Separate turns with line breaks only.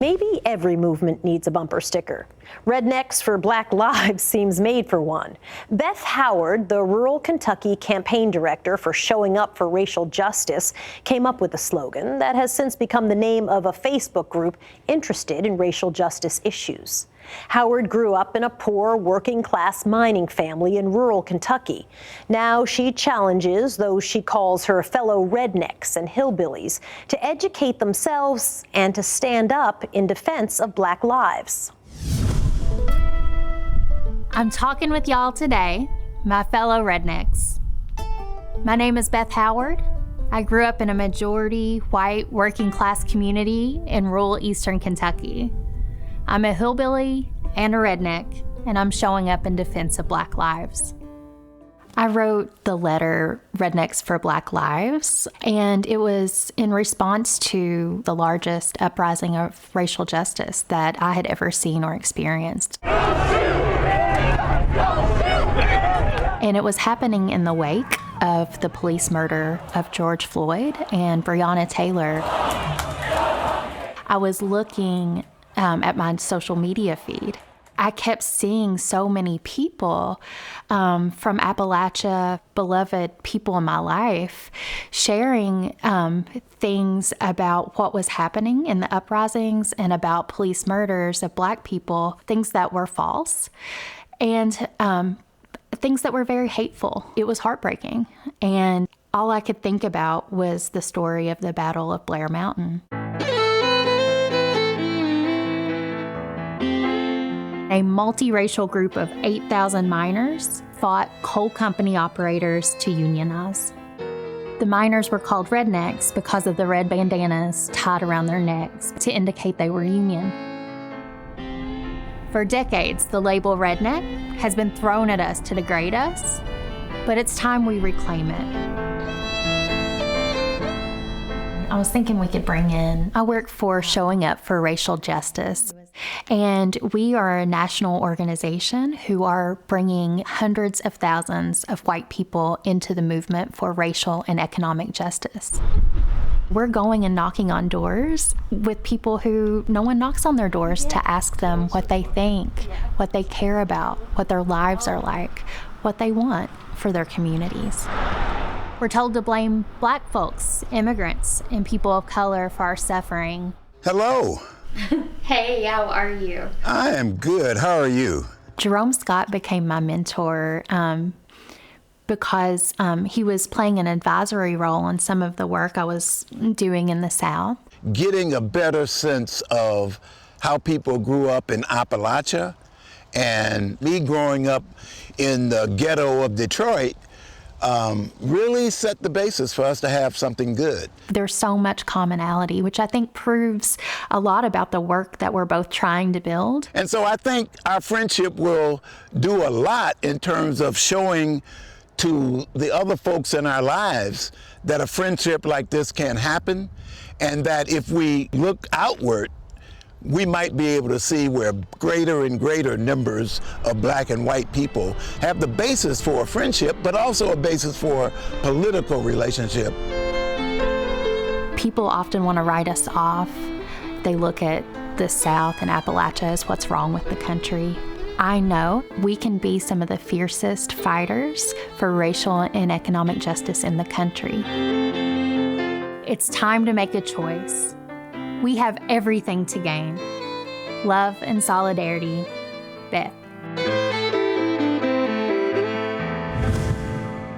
Maybe every movement needs a bumper sticker. Rednecks for Black Lives seems made for one. Beth Howard, the rural Kentucky campaign director for Showing Up for Racial Justice, came up with a slogan that has since become the name of a Facebook group interested in racial justice issues. Howard grew up in a poor, working-class mining family in rural Kentucky. Now she challenges those she calls her fellow rednecks and hillbillies to educate themselves and to stand up in defense of Black lives.
I'm talking with y'all today, my fellow rednecks. My name is Beth Howard. I grew up in a majority white working-class community in rural eastern Kentucky. I'm a hillbilly and a redneck, and I'm showing up in defense of Black lives. I wrote the letter Rednecks for Black Lives, and it was in response to the largest uprising of racial justice that I had ever seen or experienced. And it was happening in the wake of the police murder of George Floyd and Breonna Taylor. I was looking at my social media feed. I kept seeing so many people from Appalachia, beloved people in my life, sharing things about what was happening in the uprisings and about police murders of Black people, things that were false and things that were very hateful. It was heartbreaking. And all I could think about was the story of the Battle of Blair Mountain. A multiracial group of 8,000 miners fought coal company operators to unionize. The miners were called rednecks because of the red bandanas tied around their necks to indicate they were union. For decades, the label redneck has been thrown at us to degrade us, but it's time we reclaim it. I was thinking we could bring in, I work for Showing Up for Racial Justice, and we are a national organization who are bringing hundreds of thousands of white people into the movement for racial and economic justice. We're going and knocking on doors with people who no one knocks on their doors to ask them what they think, what they care about, what their lives are like, what they want for their communities. We're told to blame Black folks, immigrants, and people of color for our suffering.
Hello.
Hey, how are you?
I am good. How are you?
Jerome Scott became my mentor because he was playing an advisory role in some of the work I was doing in the South.
Getting a better sense of how people grew up in Appalachia, and me growing up in the ghetto of Detroit really set the basis for us to have something good.
There's so much commonality, which I think proves a lot about the work that we're both trying to build.
And so I think our friendship will do a lot in terms of showing to the other folks in our lives that a friendship like this can happen, and that if we look outward, we might be able to see where greater and greater numbers of Black and white people have the basis for a friendship, but also a basis for political relationship.
People often want to write us off. They look at the South and Appalachia as what's wrong with the country. I know we can be some of the fiercest fighters for racial and economic justice in the country. It's time to make a choice. We have everything to gain. Love and solidarity, Beth.